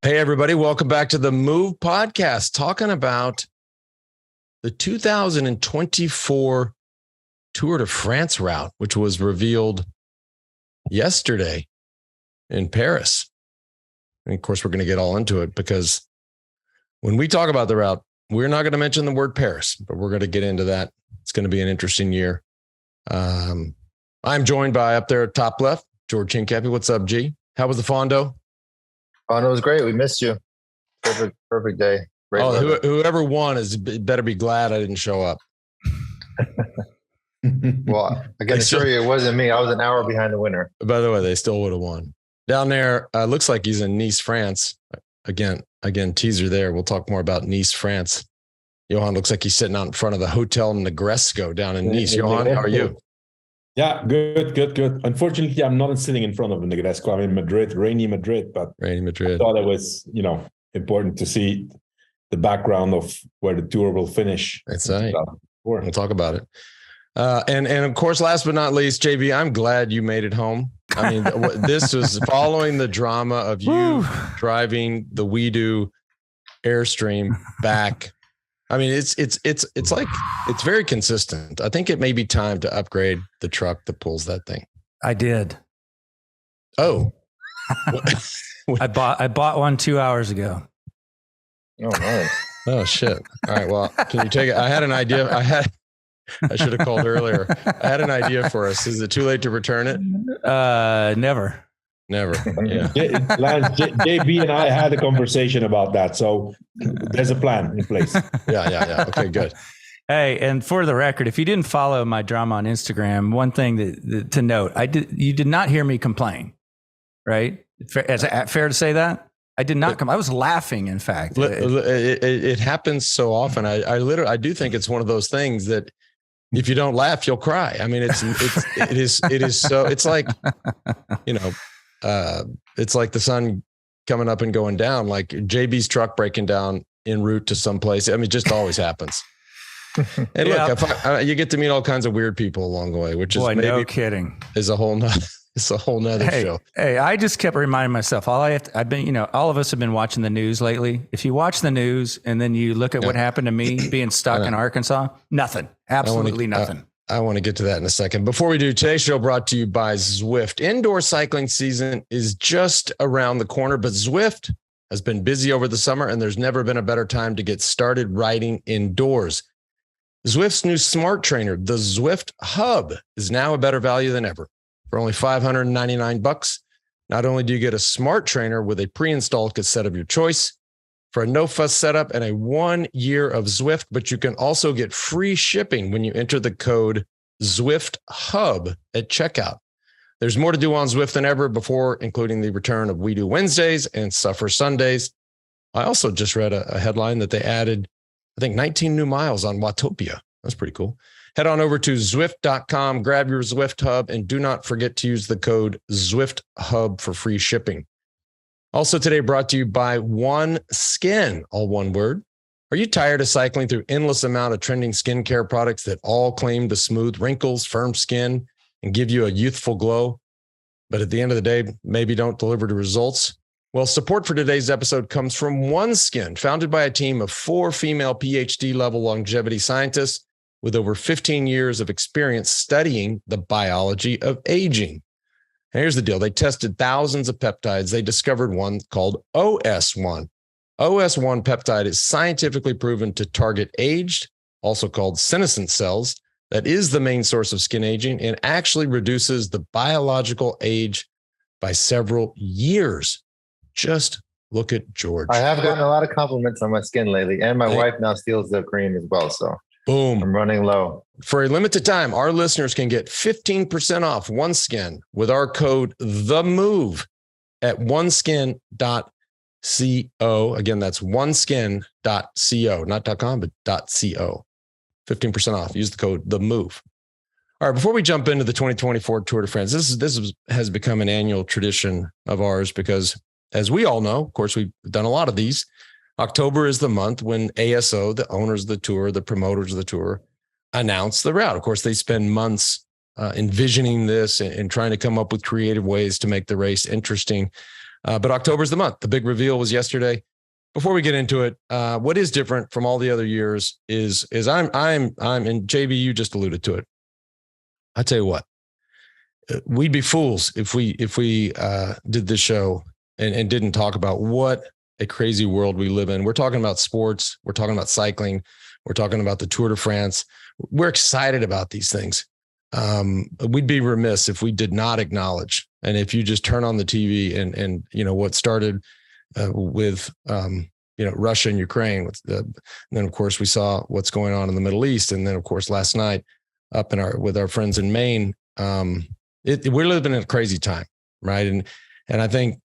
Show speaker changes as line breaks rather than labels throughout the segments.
Hey, everybody. Welcome back to the Move podcast, talking about the 2024 Tour de France route, which was revealed yesterday in Paris. And of course, we're going to get all into it because when we talk about the route, we're not going to mention the word Paris, but we're going to get into that. It's going to be an interesting year. I'm joined by, up there at top left, George Hincapie. What's up, G? How was the Fondo?
Fondo was great. We missed you. Perfect day. Great
whoever won better be glad I didn't show up.
Well, I can assure you it wasn't me. I was an hour behind the winner.
By the way, they still would have won. Down there, looks like he's in Nice, France. Again, teaser there. We'll talk more about Nice, France. Johan looks like he's sitting out in front of the Hotel Negresco down in Nice. Johan, how are you?
Yeah, good. Unfortunately, I'm not sitting in front of the Negresco. I'm in Madrid, rainy Madrid, but I thought it was, important to see the background of where the tour will finish.
That's right. We'll talk about it. And of course, last but not least, JB, I'm glad you made it home. I mean, this was following the drama of you driving the WeDo Airstream back. I mean, it's like, it's very consistent. I think it may be time to upgrade the truck that pulls that thing.
I did.
Oh,
I bought one 2 hours ago.
Oh, no.
Oh shit. All right. Well, can you take it? I had an idea. I should have called earlier. I had an idea for us. Is it too late to return it?
Never.
Yeah.
JB and I had a conversation about that. So there's a plan in place.
Yeah. Okay, good.
Hey, and for the record, if you didn't follow my drama on Instagram, one thing to note, you did not hear me complain, right? Is it fair to say that? I did not come. I was laughing, in fact.
It happens so often. I do think it's one of those things that if you don't laugh, you'll cry. I mean, it is so, it's like, it's like the sun coming up and going down, like JB's truck breaking down en route to someplace. I mean, it just always happens. And look, you get to meet all kinds of weird people along the way, which is
no kidding.
Is a whole nother show.
Hey, I just kept reminding myself, all of us have been watching the news lately. If you watch the news and then you look at what happened to me being stuck in Arkansas, nothing, absolutely nothing.
I want to get to that in a second. Before we do, today's show brought to you by Zwift. Indoor cycling season is just around the corner, but Zwift has been busy over the summer, and there's never been a better time to get started riding indoors. Zwift's new smart trainer, the Zwift Hub, is now a better value than ever. For only $599, not only do you get a smart trainer with a pre-installed cassette of your choice for a no-fuss setup and a 1 year of Zwift, but you can also get free shipping when you enter the code ZWIFTHUB at checkout. There's more to do on Zwift than ever before, including the return of WeDo Wednesdays and Suffer Sundays. I also just read a headline that they added, I think, 19 new miles on Watopia. That's pretty cool. Head on over to Zwift.com, grab your Zwift Hub, and do not forget to use the code ZWIFTHUB for free shipping. Also today brought to you by OneSkin, all one word. Are you tired of cycling through endless amount of trending skincare products that all claim to smooth wrinkles, firm skin, and give you a youthful glow, but at the end of the day, maybe don't deliver the results? Well, support for today's episode comes from OneSkin, founded by a team of 4 female PhD-level longevity scientists with over 15 years of experience studying the biology of aging. Here's the deal. They tested thousands of peptides. They discovered one called OS1. OS1 peptide is scientifically proven to target aged, also called senescent cells, that is the main source of skin aging, and actually reduces the biological age by several years. Just look at George.
I have gotten a lot of compliments on my skin lately, and my wife now steals the cream as well, so
boom.
I'm running low.
For a limited time, our listeners can get 15% off OneSkin with our code THEMOVE at oneskin.co. Again, that's oneskin.co, not .com, but .co. 15% off. Use the code THEMOVE. All right, before we jump into the 2024 Tour de France, this has become an annual tradition of ours because, as we all know, of course, we've done a lot of these. October is the month when ASO, the owners of the tour, the promoters of the tour, announce the route. Of course, they spend months envisioning this and trying to come up with creative ways to make the race interesting. But October's the month. The big reveal was yesterday. Before we get into it, what is different from all the other years is I'm and JB, you just alluded to it. I tell you what, we'd be fools if we did this show and didn't talk about what a crazy world we live in. We're talking about sports. We're talking about cycling. We're talking about the Tour de France. We're excited about these things. We'd be remiss if we did not acknowledge. And if you just turn on the TV and what started with Russia and Ukraine, and then of course we saw what's going on in the Middle East, and then of course last night up with our friends in Maine, we're living in a crazy time, right? And I think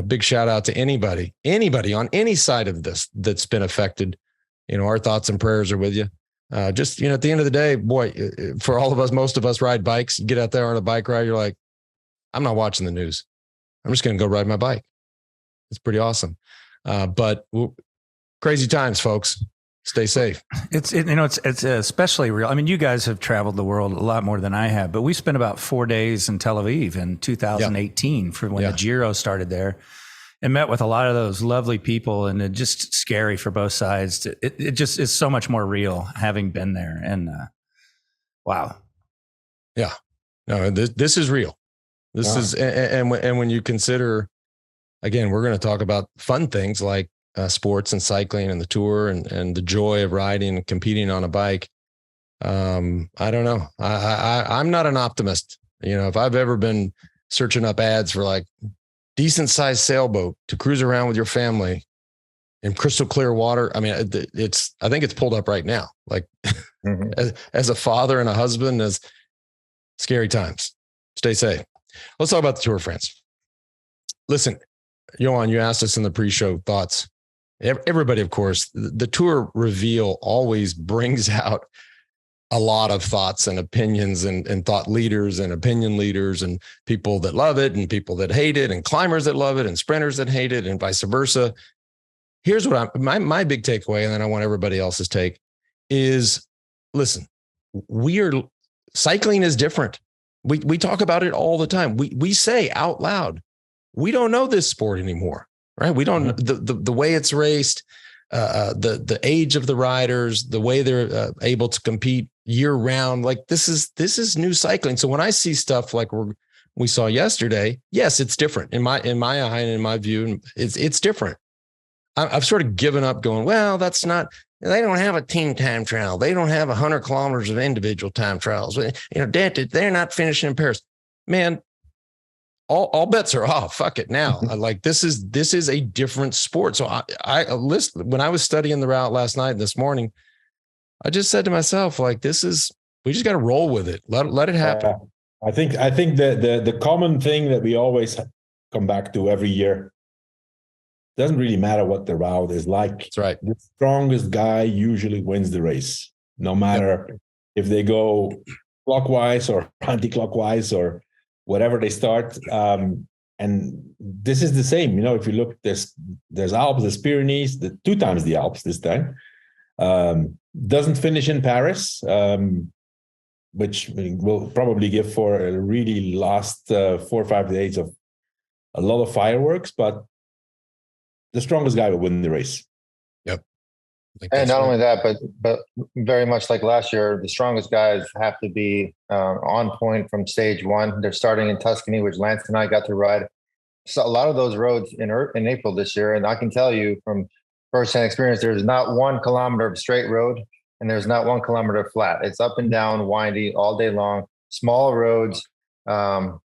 big shout out to anybody on any side of this that's been affected. Our thoughts and prayers are with you. At the end of the day, boy, for all of us, most of us ride bikes. You get out there on a bike ride, you're like, I'm not watching the news. I'm just going to go ride my bike. It's pretty awesome. But crazy times, folks. Stay safe. It's
especially real. I mean, you guys have traveled the world a lot more than I have, but we spent about 4 days in Tel Aviv in 2018 for when the Giro started there, and met with a lot of those lovely people, and it's just scary for both sides. It just is so much more real having been there. And wow.
Yeah. No, this is real. This is, and when you consider, again, we're going to talk about fun things like sports and cycling and the Tour and the joy of riding and competing on a bike. I don't know. I'm not an optimist. If I've ever been searching up ads for like decent sized sailboat to cruise around with your family in crystal clear water, I mean, I think it's pulled up right now. Like as a father and a husband, as scary times. Stay safe. Let's talk about the Tour de France. Listen, Johan, you asked us in the pre-show thoughts. Everybody, of course, the Tour reveal always brings out a lot of thoughts and opinions and thought leaders and opinion leaders and people that love it and people that hate it and climbers that love it and sprinters that hate it and vice versa. Here's what my big takeaway, and then I want everybody else's take, is listen, cycling is different. We talk about it all the time. We say out loud, we don't know this sport anymore, right? We don't the way it's raced, the age of the riders, the way they're able to compete year round. Like this is new cycling. So when I see stuff like we saw yesterday, yes, it's different in my eye and in my view. It's different. I've sort of given up going, well, that's not. They don't have a team time trial. They don't have 100 kilometers of individual time trials. They're not finishing in Paris. Man, all bets are off. Fuck it now. Like this is a different sport. So I listened when I was studying the route last night and this morning. I just said to myself, like, we just got to roll with it. Let it happen.
I think the common thing that we always come back to every year. Doesn't really matter what the route is like.
That's right.
The strongest guy usually wins the race, no matter if they go clockwise or anti-clockwise or whatever they start. And this is the same. If you look, there's Alps, there's Pyrenees, 2 times the Alps this time. Doesn't finish in Paris, which will probably give for a really last 4 or 5 days of a lot of fireworks, but the strongest guy will win the race.
Yep.
And not only that, but very much like last year, the strongest guys have to be on point from stage 1. They're starting in Tuscany, which Lance and I got to ride. So a lot of those roads in April this year, and I can tell you from firsthand experience, there's not 1 kilometer of straight road, and there's not 1 kilometer flat. It's up and down, windy, all day long, small roads,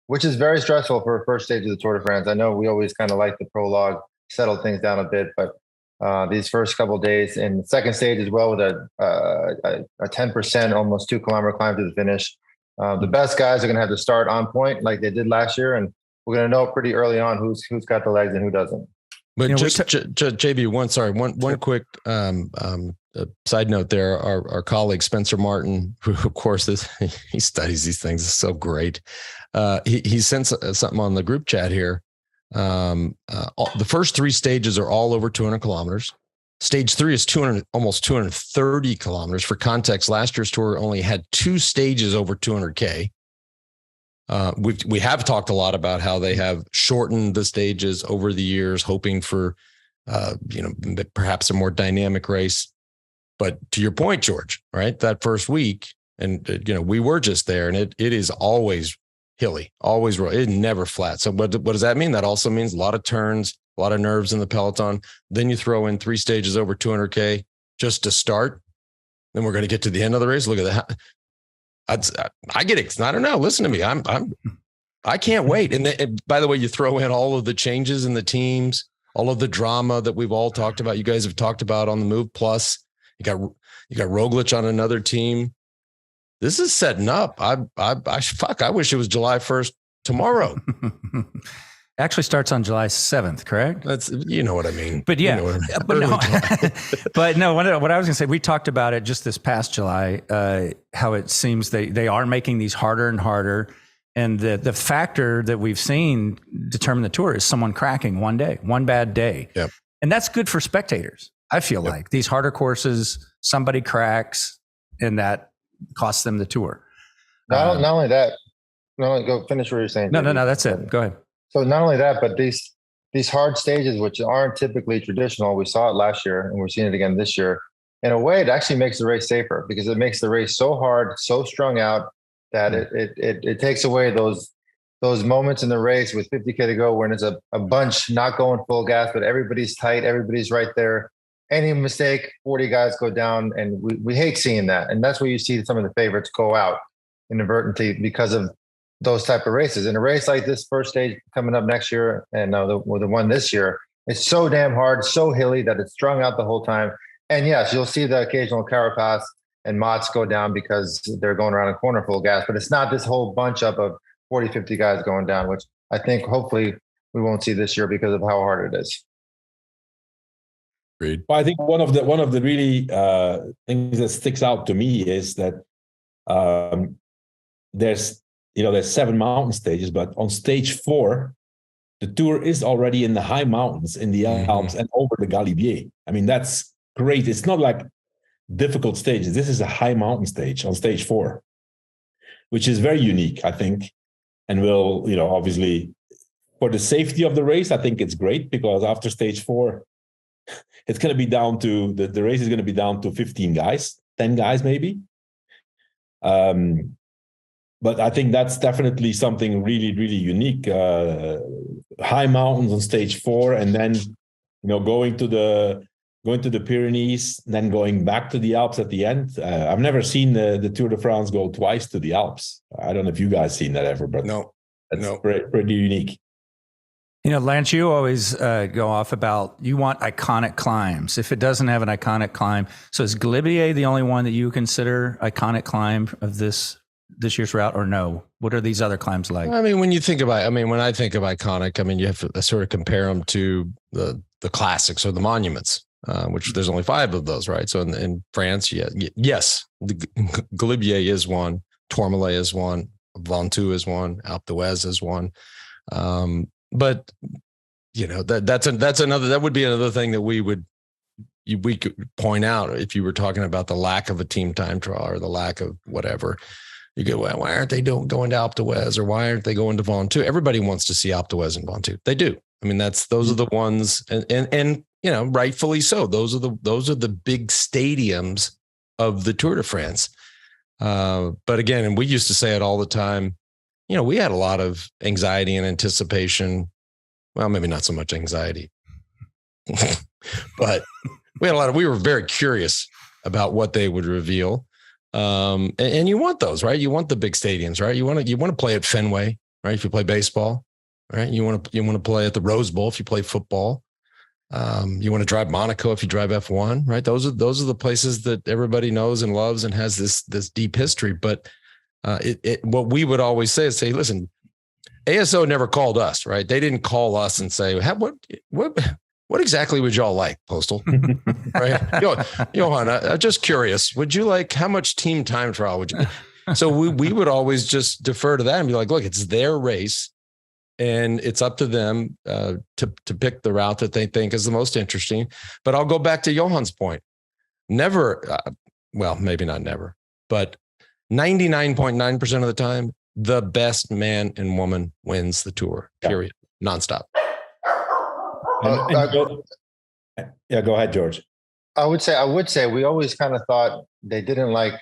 which is very stressful for a first stage of the Tour de France. I know we always kind of like the prologue, settle things down a bit, but these first couple of days and the second stage as well with a 10%, almost 2 kilometer climb to the finish. The best guys are going to have to start on point like they did last year, and we're going to know pretty early on who's got the legs and who doesn't.
But JB, one quick side note there. Our colleague Spencer Martin, who of course he studies these things, is so great. He sent something on the group chat here. The first 3 stages are all over 200 kilometers. Stage 3 is almost 230 kilometers. For context, last year's tour only had 2 stages over 200K. We have talked a lot about how they have shortened the stages over the years, hoping for, perhaps a more dynamic race. But to your point, George, right? That first week, and we were just there, and it is always hilly, always rough. It never flat. So what does that mean? That also means a lot of turns, a lot of nerves in the peloton. Then you throw in 3 stages over 200K just to start. Then we're going to get to the end of the race. Look at that. I get it. I don't know. Listen to me. I can't wait. And by the way, you throw in all of the changes in the teams, all of the drama that we've all talked about. You guys have talked about on the move. Plus, you got Roglic on another team. This is setting up. I wish it was July 1st tomorrow.
Actually starts on July 7th, correct?
That's, you know what I mean.
But yeah, what I was going to say, we talked about it just this past July, how it seems they are making these harder and harder. And the factor that we've seen determine the tour is someone cracking one day, one bad day.
Yep.
And that's good for spectators. I feel like these harder courses, somebody cracks and that costs them the tour.
Not only that, go finish what you're saying.
No, that's it. Go ahead.
So not only that, but these hard stages, which aren't typically traditional, we saw it last year and we're seeing it again this year. In a way, it actually makes the race safer because it makes the race so hard, so strung out that it takes away those moments in the race with 50K to go when it's a bunch not going full gas, but everybody's tight, everybody's right there. Any mistake, 40 guys go down, and we hate seeing that. And that's where you see some of the favorites go out inadvertently because of those type of races. In a race like this first stage coming up next year, and the one this year, it's so damn hard, so hilly that it's strung out the whole time. And yes, you'll see the occasional Carapaz and Mott's go down because they're going around a corner full of gas, but it's not this whole bunch up of 40, 50 guys going down, which I think hopefully we won't see this year because of how hard it is.
Well, I think one of the really things that sticks out to me is that there's 7 mountain stages, but on stage 4, the tour is already in the high mountains in the Alps and over the Galibier. I mean, that's great. It's not like difficult stages. This is a high mountain stage on stage 4, which is very unique, I think, and will, obviously for the safety of the race, I think it's great because after stage 4. It's going to be down to the race is going to be down to 15 guys, 10 guys maybe. But I think that's definitely something really, really unique. High mountains on stage 4, and then going to the Pyrenees, then going back to the Alps at the end. I've never seen the Tour de France go twice to the Alps. I don't know if you guys seen that ever, but
no,
pretty unique.
Lance, you always go off about you want iconic climbs. If it doesn't have an iconic climb, so is Galibier the only one that you consider iconic climb of this year's route, or no? What are these other climbs like?
I mean, when I think of iconic, you have to sort of compare them to the classics or the monuments, which there's only 5 of those, right? So in France, yes, the Galibier is one, Tourmalet is one, Ventoux is one, Alpe d'Huez is one. But that's another, that would be another thing that we could point out if you were talking about the lack of a team time trial or the lack of whatever. You go, well, why aren't they going to Alpe d'Huez, or why aren't they going to Ventoux? Everybody wants to see Alpe d'Huez and Ventoux. They do. I mean, those are the ones, and rightfully so. Those are the big stadiums of the Tour de France. But again, and we used to say it all the time. We had a lot of anxiety and anticipation. Well, maybe not so much anxiety, but we were very curious about what they would reveal. And you want those, right? You want the big stadiums, right? You want to play at Fenway, right? If you play baseball, right? You want to play at the Rose Bowl if you play football. You want to drive Monaco if you drive F1, right? Those are the places that everybody knows and loves and has this deep history. But what we would always say is, listen, ASO never called us, right? They didn't call us and say, what exactly would y'all like, Postal? Right? Johan, I'm just curious. Would you like, how much team time trial would you? So we would always just defer to that and be like, look, it's their race and it's up to them to pick the route that they think is the most interesting. But I'll go back to Johan's point. Never, well, maybe not never, but 99.9% of the time, the best man and woman wins the Tour, period. Nonstop.
Go ahead, George.
I would say we always kind of thought they didn't like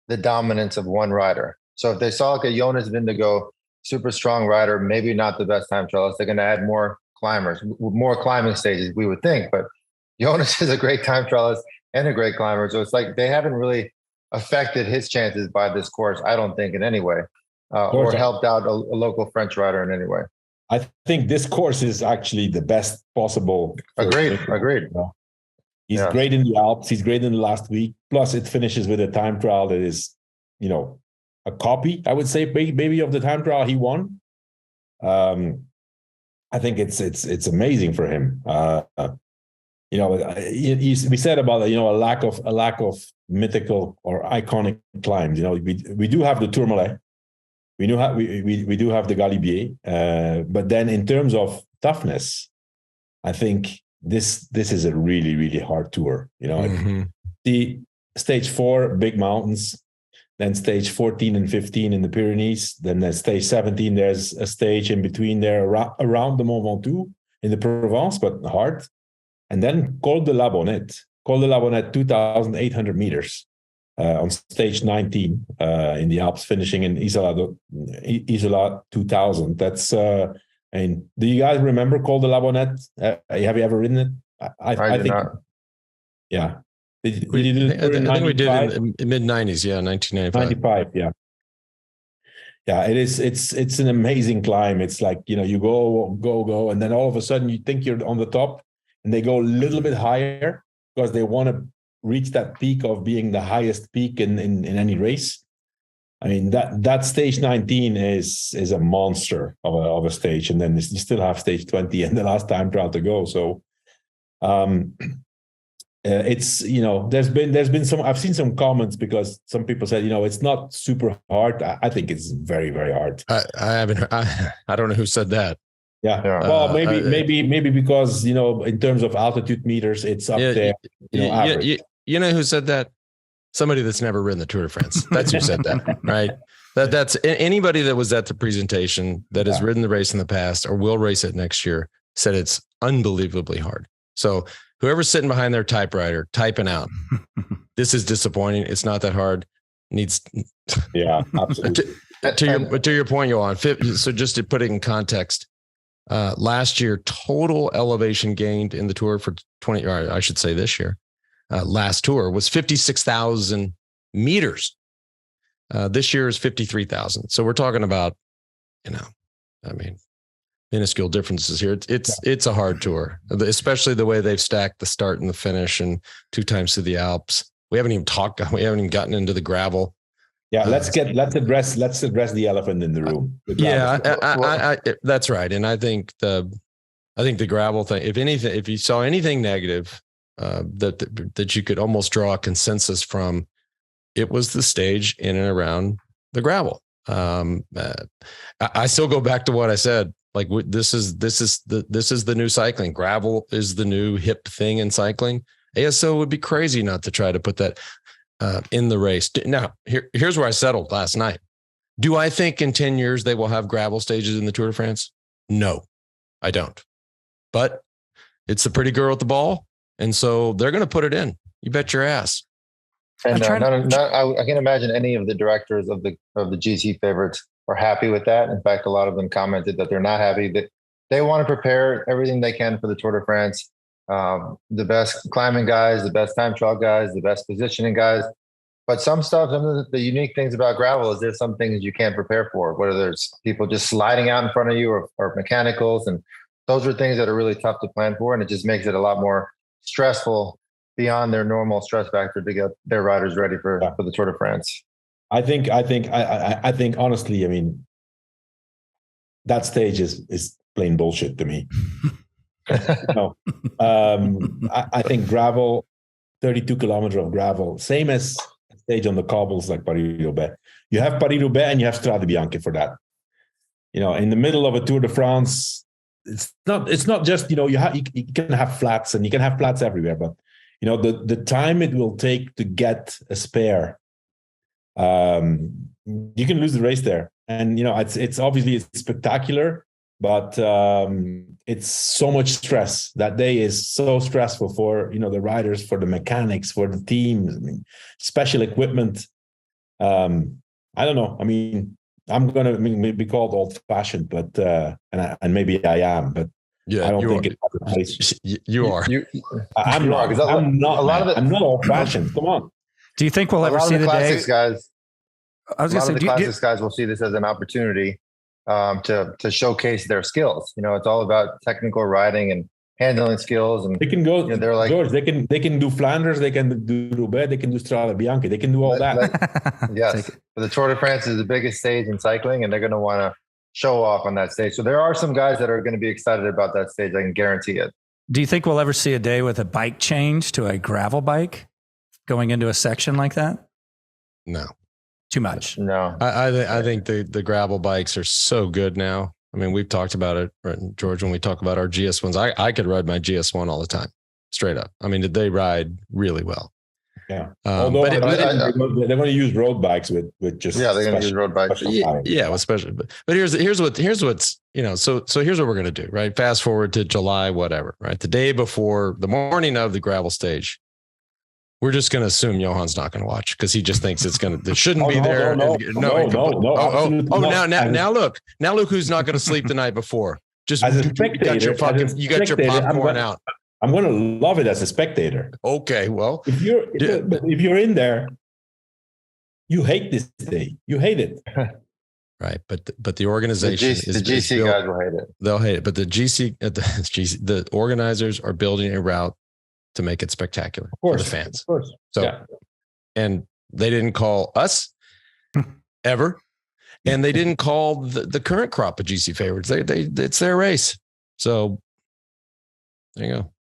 the dominance of one rider. So if they saw like a Jonas Vingegaard, super strong rider, maybe not the best time trialist, they're going to add more climbers, more climbing stages, we would think. But Jonas is a great time trialist and a great climber. So it's like they haven't really affected his chances by this course, I don't think, in any way, or helped out a local French rider in any way.
I think this course is actually the best possible.
Agreed.
He's great in the Alps. He's great in the last week. Plus, it finishes with a time trial that is, a copy, I would say, maybe of the time trial he won. I think it's amazing for him. We said about a lack of mythical or iconic climbs. We do have the Tourmalet. We do have the Galibier. But then in terms of toughness, I think this is a really, really hard tour. The stage 4, big mountains, then stage 14 and 15 in the Pyrenees, then there's stage 17, there's a stage in between there around the Mont Ventoux in the Provence, but hard. And then Col de la Bonnette, 2,800 meters on stage 19 in the Alps, finishing in Isola 2000. That's and do you guys remember Col de la Bonnette? Have you ever ridden it?
I think not.
Yeah.
I think we did in the mid-90s, 1995.
95, yeah. Yeah, it's an amazing climb. It's like, you go, and then all of a sudden you think you're on the top, and they go a little bit higher because they want to reach that peak of being the highest peak in any race. I mean, that stage 19 is a monster of a stage, and then you still have stage 20 and the last time trial to go. So it's there's been some, I've seen some comments because some people said it's not super hard. I think it's very, very hard.
I don't know who said that.
Yeah. Well, maybe because in terms of altitude meters, it's up there.
You know who said that? Somebody that's never ridden the Tour de France. That's who said that, right? That's anybody that was at the presentation that has ridden the race in the past or will race it next year said it's unbelievably hard. So whoever's sitting behind their typewriter typing out, this is disappointing. It's not that hard.
Absolutely.
to your point, Johan. So just to put it in context, last year total elevation gained in the Tour for 20, or I should say this year, last tour was 56,000 meters. This year is 53,000. So we're talking about, minuscule differences here. It's a hard tour, especially the way they've stacked the start and the finish and 2 times through the Alps. We haven't even gotten into the gravel.
Yeah, let's address the elephant in the room.
That's right. And I think the gravel thing, if you saw anything negative, that you could almost draw a consensus from, it was the stage in and around the gravel. I still go back to what I said. Like this is the new cycling. Gravel is the new hip thing in cycling. ASO would be crazy not to try to put that in the race. Now, here's where I settled last night. Do I think in 10 years they will have gravel stages in the Tour de France? No, I don't. But it's the pretty girl at the ball, and so they're going to put it in. You bet your ass.
And I can't imagine any of the directors of the GC favorites are happy with that. In fact, a lot of them commented that they're not happy, that they want to prepare everything they can for the Tour de France. The best climbing guys, the best time trial guys, the best positioning guys. But some of the unique things about gravel is there's some things you can't prepare for, whether there's people just sliding out in front of you or mechanicals. And those are things that are really tough to plan for. And it just makes it a lot more stressful beyond their normal stress factor to get their riders ready for the Tour de France.
I think honestly, I mean, that stage is plain bullshit to me. No, I think gravel, 32 kilometers of gravel, same as a stage on the cobbles like Paris-Roubaix. You have Paris-Roubaix and you have Strade Bianche for that. In the middle of a Tour de France, it's not just you can have flats, and you can have flats everywhere, but the time it will take to get a spare, you can lose the race there. and it's obviously it's spectacular, but it's so much stress. That day is so stressful for the riders, for the mechanics, for the teams. I mean, special equipment. I don't know. I mean, I'm gonna be called old-fashioned, but and maybe I am, but
yeah,
I don't think it's
you are.
I'm not. I'm not old-fashioned. Come on.
Do you think we'll ever see the
classics
day?
Guys,
I was going to say,
the classics guys will see this as an opportunity to showcase their skills. It's all about technical riding and handling skills, and
they can go.
They're like,
George, they can do Flanders, they can do Roubaix, they can do Strade Bianche, they can do all that.
Yes, but the Tour de France is the biggest stage in cycling, and they're going to want to show off on that stage. So there are some guys that are going to be excited about that stage. I can guarantee it.
Do you think we'll ever see a day with a bike change to a gravel bike going into a section like that?
No.
Too much.
No.
I think the gravel bikes are so good now. I mean, we've talked about it, right, George, when we talk about our GS1s. I could ride my GS1 all the time, straight up. I mean, they ride really well.
Yeah. Although they're going to use road bikes with just
they're going to use road bikes.
Yeah, especially. But here's what's so here's what we're going to do, right? Fast forward to July, whatever, right? The day before, the morning of the gravel stage. We're just going to assume Johan's not going to watch because he just thinks it shouldn't be there.
No.
Now look who's not going to sleep the night before. Just
as a spectator,
you got your popcorn out.
I'm going to love it as a spectator.
Okay, well,
if you're in there, you hate this day. You hate it.
Right, but the organization
the GC guys will hate it.
They'll hate it, but the organizers are building a route to make it spectacular for the fans.
Of course.
So, and they didn't call us ever, and they didn't call the current crop of GC favorites. It's their race. So there you go.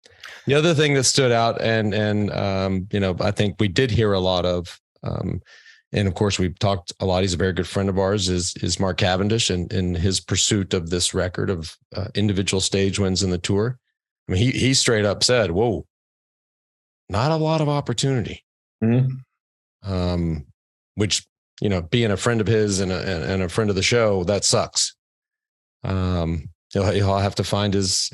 The other thing that stood out, and I think we did hear a lot of, and of course we've talked a lot. He's a very good friend of ours. Is Mark Cavendish and in his pursuit of this record of individual stage wins in the Tour. I mean, he straight up said, "Whoa. Not a lot of opportunity," which, being a friend of his and a friend of the show, that sucks. He'll have to find his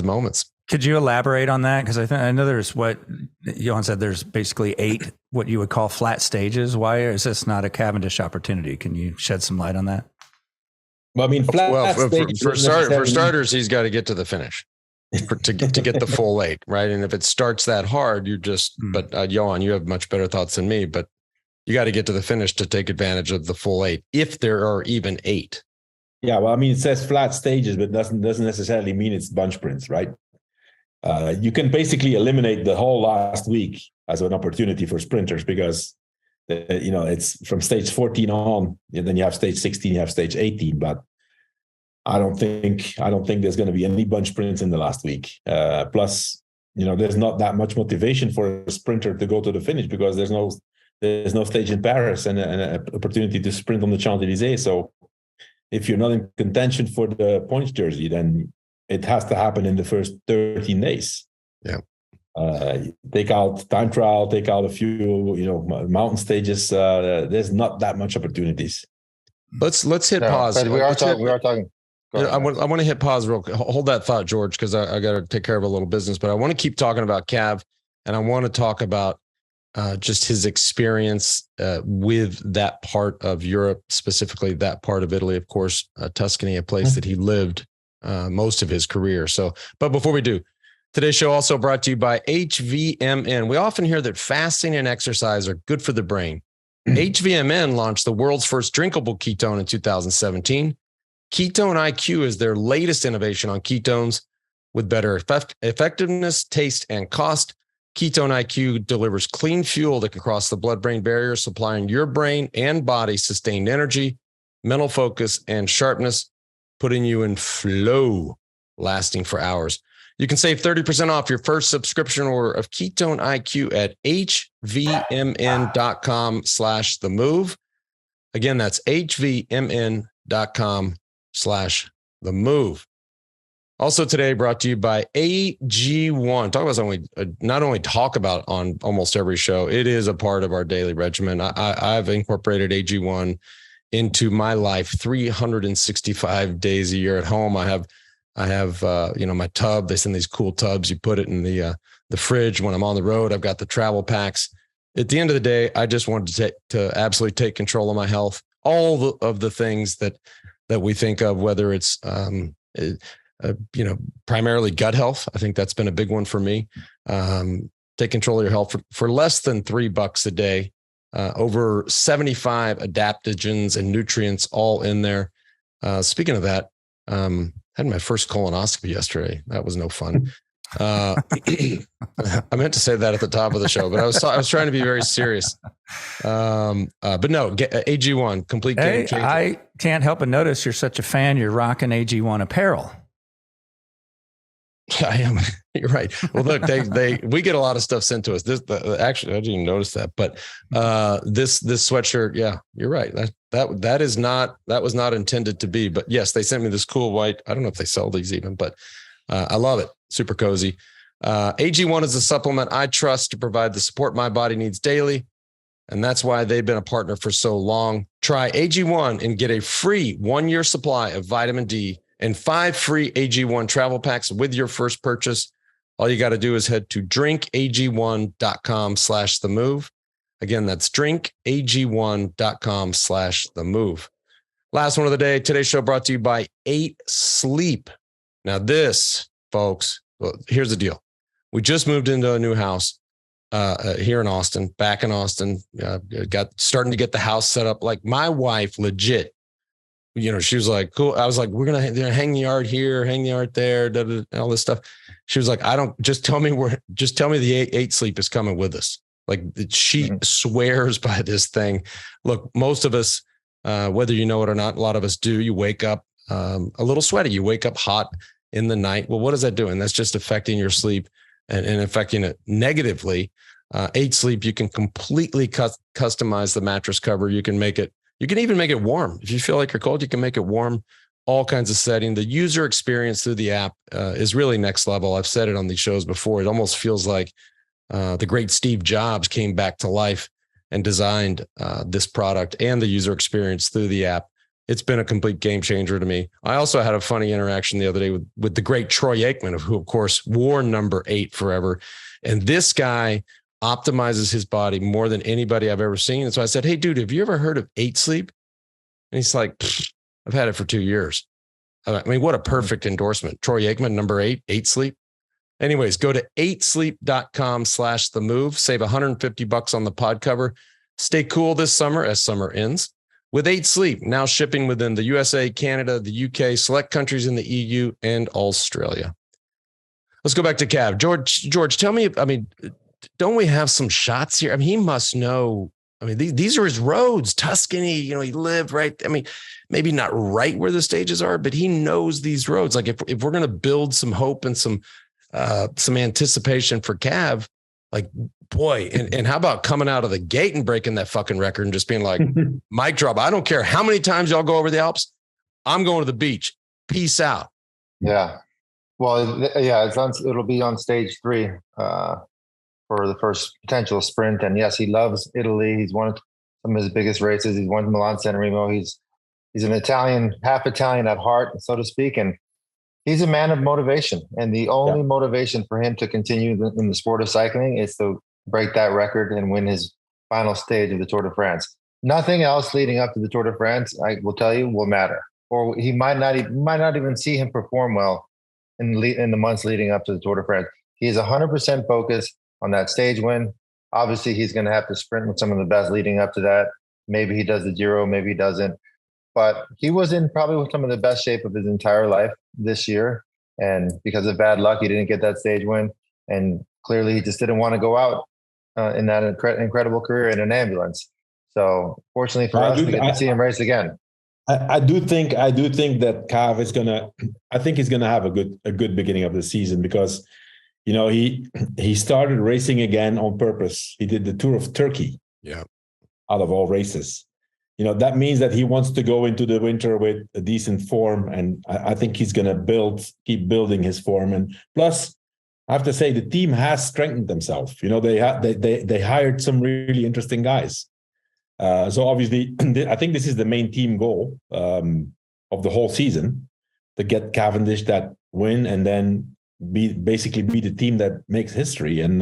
moments.
Could you elaborate on that? Because I know there's what Johan said. There's basically 8 what you would call flat stages. Why is this not a Cavendish opportunity? Can you shed some light on that?
Well, I mean,
for starters, he's got to get to the finish. to get the full 8, right? And if it starts that hard, you just, but Johan, you have much better thoughts than me, but you got to get to the finish to take advantage of the full 8, if there are even 8.
Yeah, well, I mean, it says flat stages, but doesn't necessarily mean it's bunch sprints, right? You can basically eliminate the whole last week as an opportunity for sprinters because, it's from stage 14 on, and then you have stage 16, you have stage 18, but I don't think there's going to be any bunch sprints in the last week. Plus, there's not that much motivation for a sprinter to go to the finish because there's no stage in Paris and an opportunity to sprint on the Champs-Élysées. So if you're not in contention for the points jersey, then it has to happen in the first 13 days.
Yeah.
Take out time trial, take out a few, mountain stages. There's not that much opportunities.
Let's hit pause.
We are talking.
I want to hit pause real quick. Hold that thought, George, because I got to take care of a little business. But I want to keep talking about Cav, and I want to talk about just his experience with that part of Europe, specifically that part of Italy, of course, Tuscany, a place that he lived most of his career. So, but before we do, today's show also brought to you by HVMN. We often hear that fasting and exercise are good for the brain. HVMN launched the world's first drinkable ketone in 2017. Ketone IQ is their latest innovation on ketones with better effectiveness, taste, and cost. Ketone IQ delivers clean fuel that can cross the blood-brain barrier, supplying your brain and body sustained energy, mental focus, and sharpness, putting you in flow, lasting for hours. You can save 30% off your first subscription order of Ketone IQ at hvmn.com/themove. Again, that's hvmn.com/themove. Also today brought to you by AG1. Talk about something we not only talk about on almost every show, it is a part of our daily regimen. I've incorporated AG1 into my life 365 days a year at home. I have my tub. They send these cool tubs. You put it in the fridge when I'm on the road. I've got the travel packs. At the end of the day, I just wanted to absolutely take control of my health. All of the things that we think of, whether it's primarily gut health. I think that's been a big one for me. Take control of your health for less than $3 a day. Over 75 adaptogens and nutrients all in there. Speaking of that, had my first colonoscopy yesterday. That was no fun. I meant to say that at the top of the show, but I was trying to be very serious. But no, AG1 complete game changer.
I can't help but notice you're such a fan. You're rocking AG1 apparel.
I am. You're right. Well, look, we get a lot of stuff sent to us. Actually, I didn't even notice that, but this sweatshirt, yeah, you're right. That was not intended to be, but yes, they sent me this cool white. I don't know if they sell these even, but I love it. Super cozy. AG1 is a supplement I trust to provide the support my body needs daily. And that's why they've been a partner for so long. Try AG1 and get a free 1-year supply of vitamin D and 5 free AG1 travel packs with your first purchase. All you got to do is head to drinkag1.com/themove. Again, that's drinkag1.com/themove. Last one of the day. Today's show brought to you by 8 Sleep. Now this, folks, well, here's the deal. We just moved into a new house here in Austin, back in Austin, starting to get the house set up. Like my wife, legit, she was like, cool. I was like, we're going to hang the yard here, hang the yard there, all this stuff. She was like, just tell me the 8 Sleep is coming with us. Like she swears by this thing. Look, most of us, whether you know it or not, a lot of us do. You wake up a little sweaty. You wake up hot in the night. Well, what is that doing? That's just affecting your sleep and affecting it negatively. 8 Sleep, you can completely customize the mattress cover. You can even make it warm. If you feel like you're cold, you can make it warm, all kinds of setting. The user experience through the app is really next level. I've said it on these shows before. It almost feels like the great Steve Jobs came back to life and designed this product and the user experience through the app. It's been a complete game changer to me. I also had a funny interaction the other day with the great Troy Aikman, who, of course, wore number 8 forever. And this guy optimizes his body more than anybody I've ever seen. And so I said, hey, dude, have you ever heard of 8 Sleep? And he's like, I've had it for 2 years. I mean, what a perfect endorsement. Troy Aikman, number 8 Sleep. Anyways, go to 8sleep.com/themove. Save $150 on the pod cover. Stay cool this summer as summer ends. With 8 Sleep, now shipping within the USA, Canada, the UK, select countries in the EU, and Australia. Let's go back to Cav. George, tell me, don't we have some shots here? He must know. These are his roads, Tuscany, he lived right. Maybe not right where the stages are, but he knows these roads. Like if we're going to build some hope and some anticipation for Cav, like, boy, and how about coming out of the gate and breaking that fucking record and just being like, mic drop. I don't care how many times y'all go over the Alps. I'm going to the beach. Peace out.
Yeah. Well, yeah, it'll be on stage 3 for the first potential sprint. And yes, he loves Italy. He's won some of his biggest races. He's won Milan-San Remo. He's an Italian, half Italian at heart, so to speak. And he's a man of motivation. And the only motivation for him to continue in the sport of cycling is to break that record and win his final stage of the Tour de France. Nothing else leading up to the Tour de France, I will tell you, will matter. Or he might not even see him perform well in the months leading up to the Tour de France. He is 100% focused on that stage win. Obviously, he's going to have to sprint with some of the best leading up to that. Maybe he does the Giro, maybe he doesn't. But he was in probably some of the best shape of his entire life this year. And because of bad luck, he didn't get that stage win. And clearly, he just didn't want to go out in that incredible career in an ambulance. So fortunately for us, we get to see him race again.
I do think that Cav is he's gonna have a good beginning of the season because he started racing again on purpose. He did the Tour of Turkey.
Yeah.
Out of all races. That means that he wants to go into the winter with a decent form, and I think he's gonna keep building his form. And plus, I have to say the team has strengthened themselves. They hired some really interesting guys. So obviously, I think this is the main team goal of the whole season, to get Cavendish that win and then be the team that makes history. And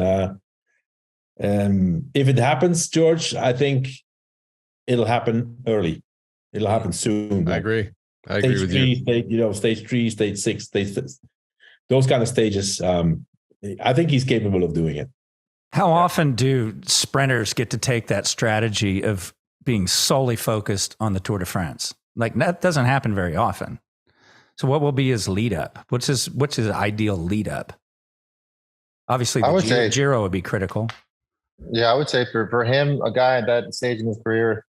if it happens, George, I think it'll happen early. It'll happen soon.
I agree with you.
Stage 3, stage 6, those kind of stages. I think he's capable of doing it.
How often do sprinters get to take that strategy of being solely focused on the Tour de France? Like, that doesn't happen very often. So what will be his lead up? What's his ideal lead up? Obviously, the Giro would be critical.
Yeah, I would say for him, a guy at that stage in his career,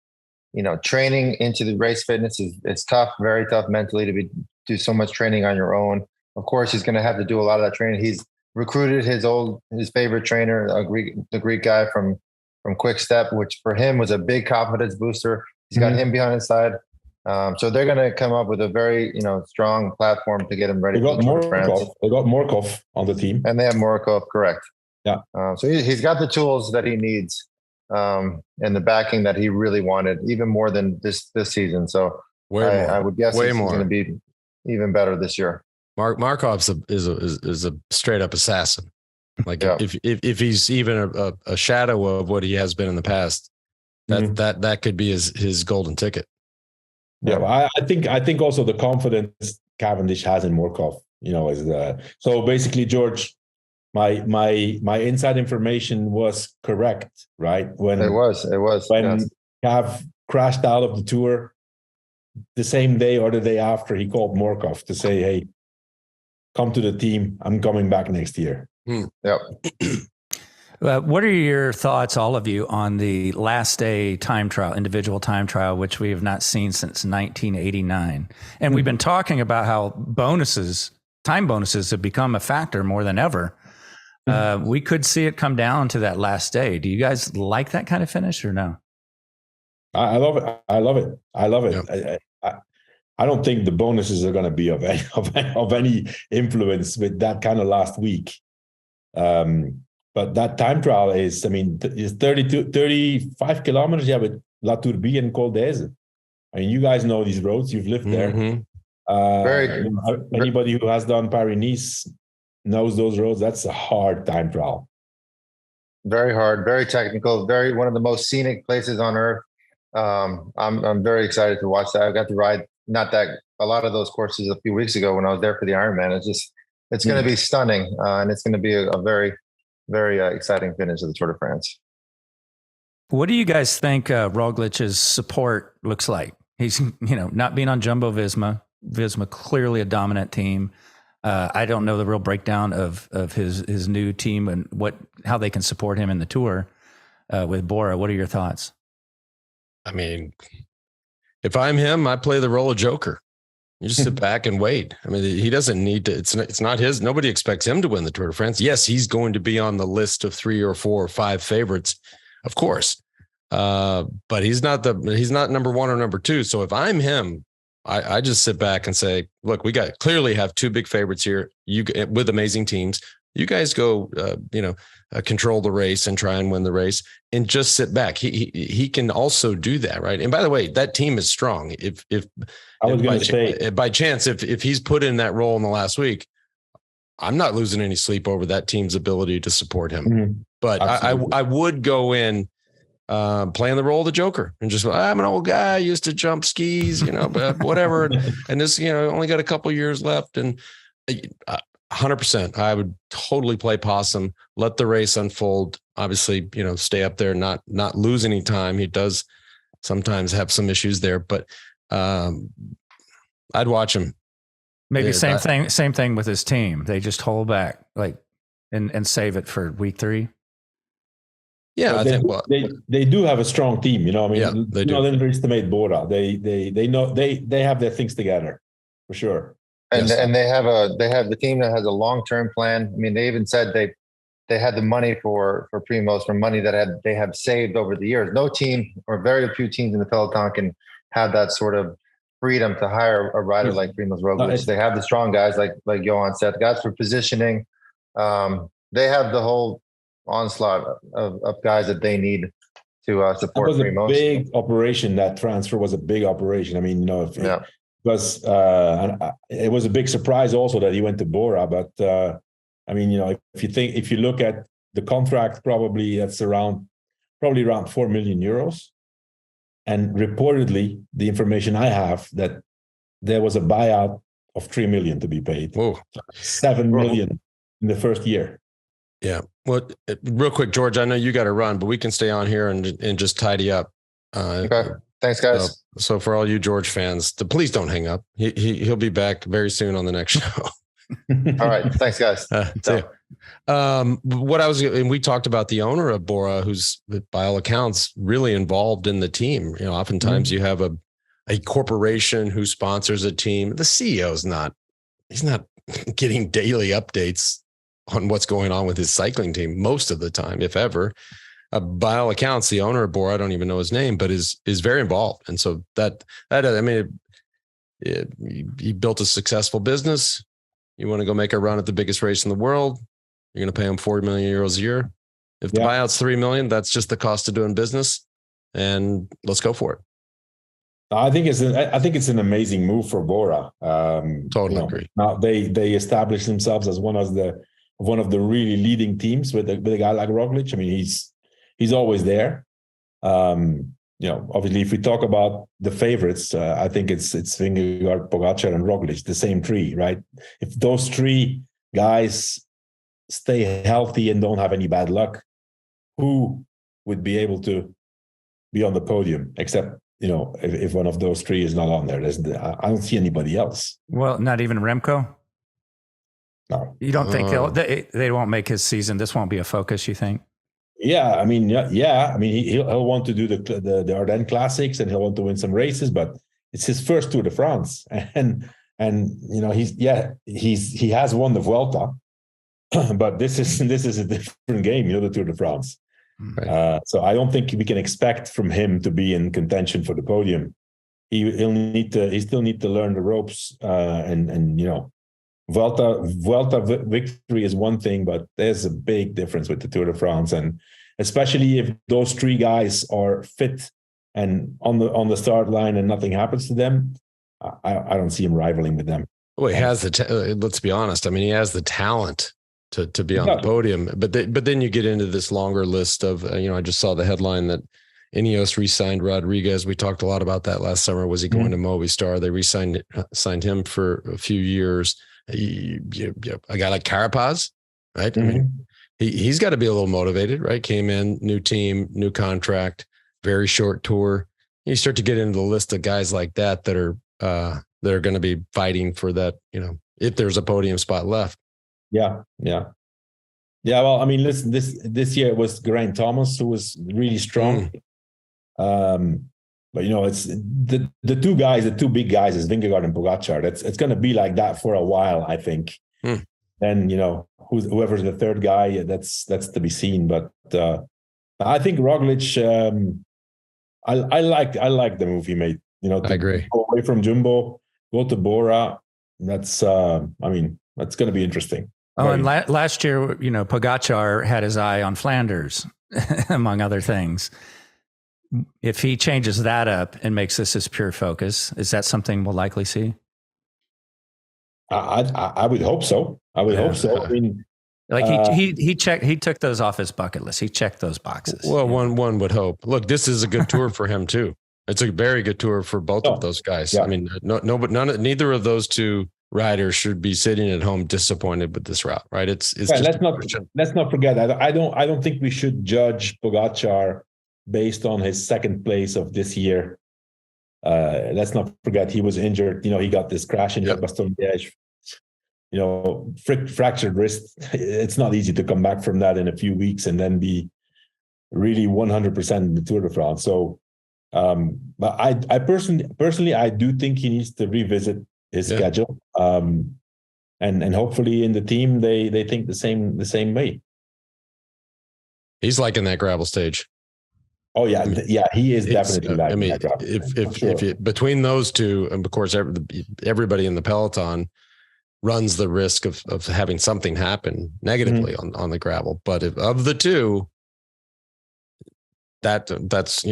training into the race fitness is tough, very tough mentally to do so much training on your own. Of course, he's going to have to do a lot of that training. He's recruited his favorite trainer, the Greek guy from Quick Step, which for him was a big confidence booster. He's got him behind his side. So they're going to come up with a very, strong platform to get him ready.
They got Morkov on the team.
And they have Morkov, correct.
Yeah.
So he's got the tools that he needs and the backing that he really wanted, even more than this season. So I would guess he's going to be even better this year.
Markov is a straight up assassin. Like if he's even a shadow of what he has been in the past, that could be his golden ticket.
Yeah, well, I think also the confidence Cavendish has in Morkov, is so basically, George, my inside information was correct, right? When
it was
when Cav crashed out of the Tour, the same day or the day after, he called Morkov to say, "Hey, come to the team. I'm coming back next year."
Yep.
What are your thoughts, all of you, on the last day time trial, individual time trial, which we have not seen since 1989? And we've been talking about how time bonuses have become a factor more than ever. We could see it come down to that last day. Do you guys like that kind of finish or no?
I love it.
Yeah.
I don't think the bonuses are going to be of any influence with that kind of last week. But that time trial is 35 kilometers, with La Tourbie and Col d'Èze. I mean, you guys know these roads. You've lived there. Anybody who has done Paris-Nice knows those roads. That's a hard time trial.
Very hard, very technical, one of the most scenic places on earth. I'm very excited to watch that. I got to ride a lot of those courses a few weeks ago when I was there for the Ironman. It's going to be stunning, and it's going to be a very, very exciting finish of the Tour de France.
What do you guys think Roglic's support looks like? He's, not being on Jumbo Visma. Visma clearly a dominant team. I don't know the real breakdown of his new team and how they can support him in the Tour with Bora. What are your thoughts?
I mean, if I'm him, I play the role of Joker. You just sit back and wait. I mean, he doesn't need to. It's not his. Nobody expects him to win the Tour de France. Yes, he's going to be on the list of 3 or 4 or 5 favorites, of course. But he's not number 1 or number 2. So if I'm him, I just sit back and say, look, we clearly have 2 big favorites here. With amazing teams. You guys go, control the race and try and win the race, and just sit back. He can also do that, right? And by the way, that team is strong. If I was going to say, by chance, if he's put in that role in the last week, I'm not losing any sleep over that team's ability to support him. Mm-hmm. But I would go in playing the role of the Joker and just, I'm an old guy, used to jump skis, but whatever. And this, only got a couple years left, and 100%, I would totally play possum, let the race unfold. Obviously, stay up there, not lose any time. He does sometimes have some issues there, but I'd watch him.
Maybe same thing with his team. They just hold back, and save it for week 3.
Yeah, I think they do have a strong team. They do. Not underestimate Bora. They know they have their things together for sure.
And they have the team that has a long-term plan. I mean, they even said they had the money for Primoz, from money that they have saved over the years. No team, or very few teams in the peloton, can have that sort of freedom to hire a rider like Primoz Roglic. They have the strong guys like Johan said, guys for positioning. They have the whole onslaught of guys that they need to support
That was
Primoz.
a big operation. That transfer was a big operation. I mean, it was a big surprise also that he went to Bora. But I mean, if you look at the contract, probably that's around 4 million euros. And reportedly, the information I have that there was a buyout of 3 million to be paid.
Whoa.
7 million in the first year.
Yeah. Well, real quick, George, I know you got to run, but we can stay on here and just tidy up.
Okay. Thanks, guys.
So for all you George fans, please don't hang up. He'll be back very soon on the next show.
All right. Thanks, guys.
And we talked about the owner of Bora, who's by all accounts really involved in the team. Oftentimes you have a corporation who sponsors a team. The CEO's he's not getting daily updates on what's going on with his cycling team most of the time, if ever. By all accounts, the owner of Bora, I don't even know his name, but is very involved. And so he built a successful business. You want to go make a run at the biggest race in the world, you're going to pay him 40 million euros a year. If the buyout's 3 million, that's just the cost of doing business. And let's go for it.
I think it's an amazing move for Bora.
Totally agree.
Now they established themselves as one of the really leading teams with a guy like Roglic. I mean, he's always there. Obviously, if we talk about the favorites, I think it's Vingegaard, Pogačar, and Roglic, the same three, right? If those three guys stay healthy and don't have any bad luck, who would be able to be on the podium? Except, if one of those three is not on there, I don't see anybody else.
Well, not even Remco.
No,
you don't think they won't make his season? This won't be a focus, you think?
Yeah, I mean, yeah. I mean, he'll want to do the Ardennes Classics and he'll want to win some races, but it's his first Tour de France, and he has won the Vuelta, but this is a different game, the Tour de France. Right. So I don't think we can expect from him to be in contention for the podium. He still need to learn the ropes, and Vuelta victory is one thing, but there's a big difference with the Tour de France, and especially if those three guys are fit and on the start line and nothing happens to them, I don't see him rivaling with them.
Well, he has let's be honest. I mean, he has the talent to be on the podium, but then you get into this longer list of I just saw the headline that Ineos re-signed Rodriguez. We talked a lot about that last summer. Was he going to Movistar? They signed him for a few years. A guy like Carapaz, right? I mean, he's got to be a little motivated, right? Came in, new team, new contract, very short tour. You start to get into the list of guys like that are going to be fighting for that, if there's a podium spot left.
Yeah. Well, I mean, listen, this year it was Geraint Thomas who was really strong. But it's the two big guys is Vingegaard and Pogačar. It's going to be like that for a while, I think. Then whoever's the third guy, that's to be seen. But I think Roglic, I like the move he made.
I agree.
Go away from Jumbo, go to Bora. That's going to be interesting.
Oh, and last year, Pogačar had his eye on Flanders, among other things. If he changes that up and makes this his pure focus, is that something we'll likely see?
I would hope so. I hope so. I mean,
he took those off his bucket list. He checked those boxes.
Well, one would hope. Look, this is a good tour for him too. It's a very good tour for both of those guys. Yeah. I mean, neither of those two riders should be sitting at home disappointed with this route, right? It's
right, let's not forget that. I don't think we should judge Pogačar based on his second place of this year. Let's not forget he was injured. He got this crash in Bastogne-Liège. Fractured wrist. It's not easy to come back from that in a few weeks and then be really 100% in the Tour de France. So, but I personally, I do think he needs to revisit his schedule. And hopefully in the team they think the same way. He's
liking that gravel stage.
Oh yeah, he is definitely.
I mean, if you, between those two, and of course everybody in the peloton runs the risk of having something happen negatively on the gravel. But of the two, that's,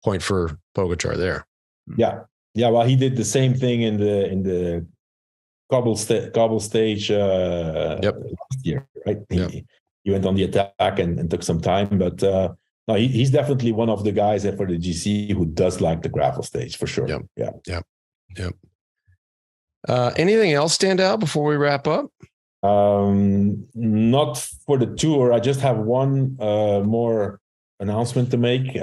point for Pogačar there.
Yeah. Well, he did the same thing in the cobble stage last year, right? He went on the attack and took some time, but no, he's definitely one of the guys for the GC who does like the gravel stage for sure.
Yep. Anything else stand out before we wrap up?
Not for the tour. I just have one more announcement to make.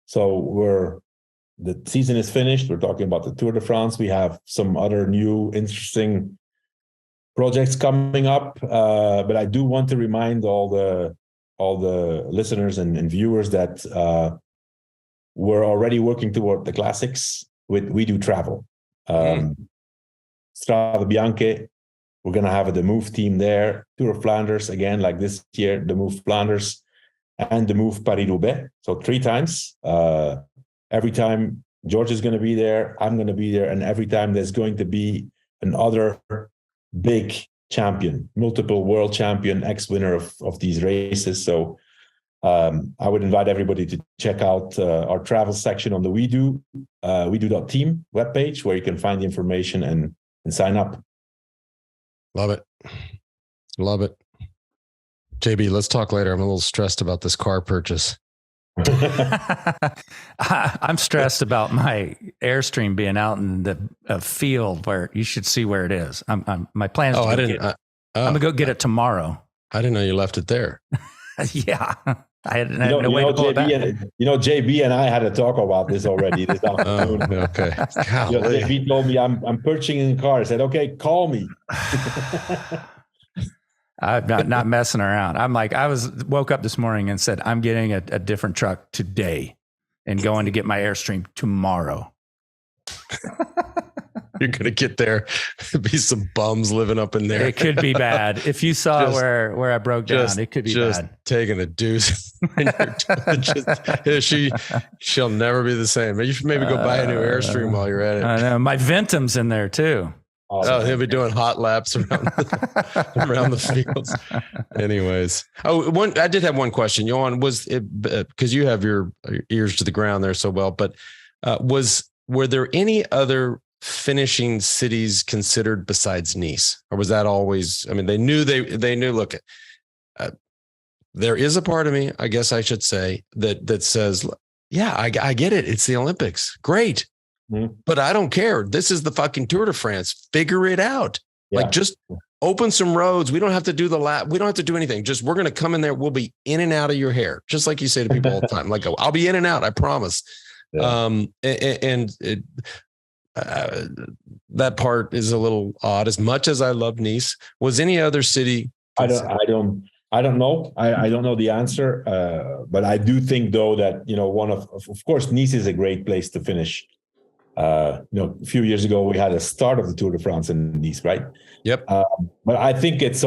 So the season is finished. We're talking about the Tour de France. We have some other new interesting projects coming up, but I do want to remind all the listeners and viewers that we're already working toward the classics with We Do Travel. Strade Bianche, we're going to have a THEMOVE team there. Tour of Flanders, again, like this year, THEMOVE Flanders and THEMOVE Paris-Roubaix. So 3 times. Every time George is going to be there, I'm going to be there. And every time there's going to be another big champion, multiple world champion, ex-winner of these races. So I would invite everybody to check out our travel section on the WeDo.team webpage, where you can find the information and sign up.
Love it. JB, let's talk later. I'm a little stressed about this car purchase.
I'm stressed about my Airstream being out in the field where you should see where it is. My plan is I'm gonna go get it tomorrow.
I didn't know you left it there.
Yeah, I had no way to pull it back.
JB and I had a talk about this already this afternoon.
Okay.
JB told me I'm purchasing a car. I said, okay, call me.
I'm not messing around. I'm like, woke up this morning and said, I'm getting a different truck today and going to get my Airstream tomorrow.
You're going to get there, be some bums living up in there.
It could be bad. If you saw where I broke down, it could be bad.
Taking a deuce. She'll never be the same. You should maybe go buy a new Airstream while you're at it.
I know. My Ventum's in there too.
Oh, he'll be doing hot laps around the fields. Anyways, I did have one question. Johan, was it because you have your ears to the ground there so well? But were there any other finishing cities considered besides Nice, or was that always? I mean, they knew. Look, there is a part of me, I guess I should say, that says, yeah, I get it. It's the Olympics. Great. But I don't care. This is the fucking Tour de France. Figure it out. Yeah. Like, just open some roads. We don't have to do the lap. We don't have to do anything. Just, we're going to come in there. We'll be in and out of your hair. Just like you say to people all the time. Like, I'll be in and out. I promise. Yeah. That part is a little odd. As much as I love Nice, was any other city?
I don't know. I don't know the answer. But I do think, though, that, of course, Nice is a great place to finish. A few years ago, we had a start of the Tour de France in Nice, right?
Yep.
But I think it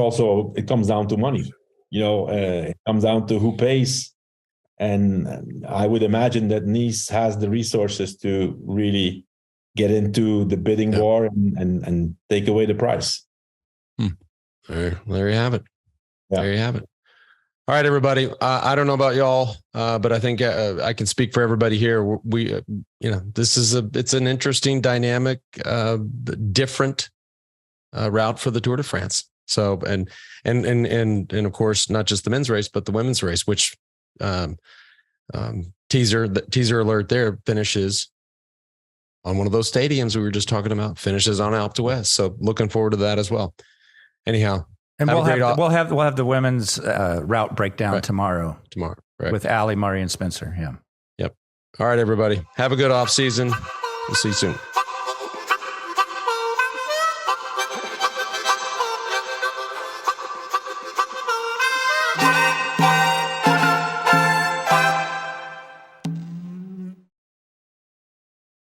comes down to money. It comes down to who pays. And I would imagine that Nice has the resources to really get into the bidding war and take away the prize.
There you have it. Yeah. There you have it. All right, everybody. I don't know about y'all, but I think I can speak for everybody here. We it's an interesting, dynamic, different route for the Tour de France. So, and of course, not just the men's race, but the women's race, which teaser alert there, finishes on one of those stadiums we were just talking about. Finishes on Alpe d'Huez. So, looking forward to that as well. Anyhow.
And we'll have the women's route breakdown tomorrow.
Right.
With Ali, Murray, and Spencer. Yeah.
Yep. All right, everybody. Have a good off season. We'll see you soon.